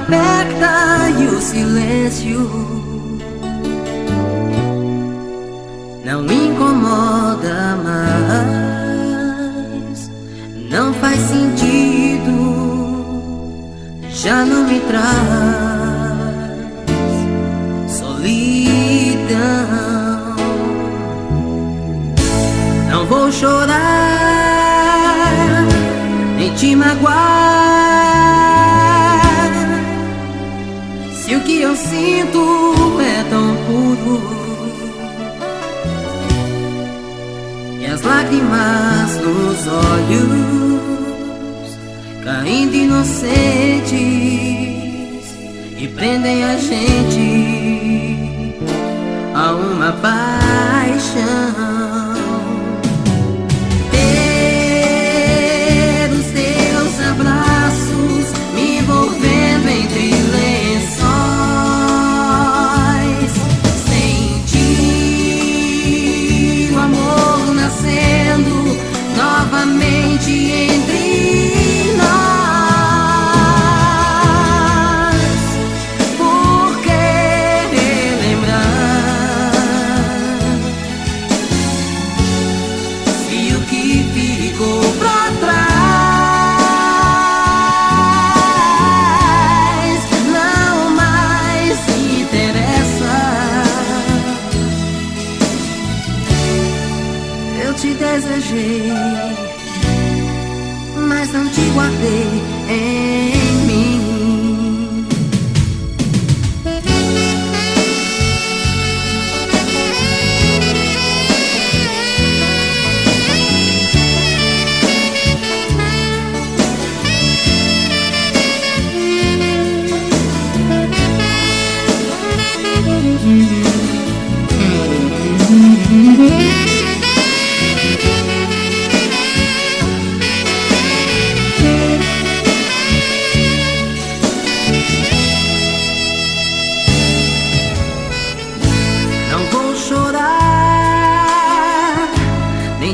aberta e o silêncio não me incomoda mais. Não faz sentido, já não me traz solidão. Não vou chorar, nem te magoar, se o que eu sinto é tão puro e as lágrimas nos olhos caindo inocentes e prendem a gente a uma paixão. Novamente entre nós, por que relembrar se o que ficou pra trás não mais interessa? Eu te desejei, mas não te guardei em mim.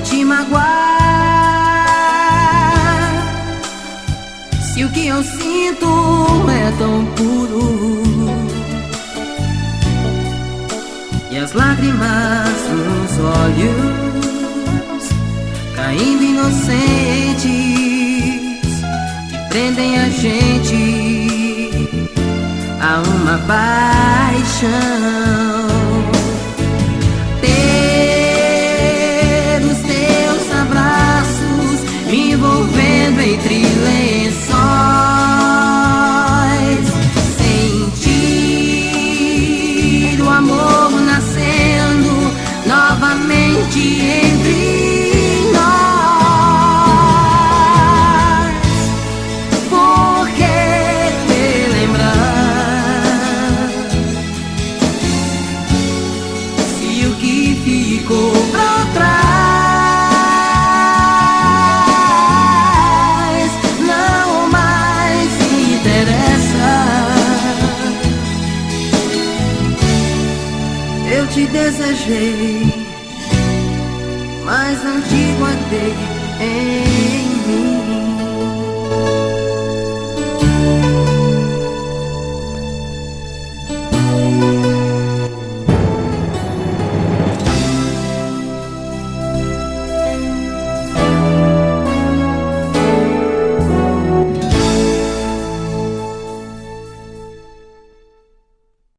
Te magoar, se o que eu sinto é tão puro e as lágrimas nos olhos caindo inocentes e prendem a gente a uma paixão. Me envolvendo entre lençóis, sentir o amor nascendo novamente entre nós. Por que relembrar se o que ficou pra trás eu te desejei, mas não te guardei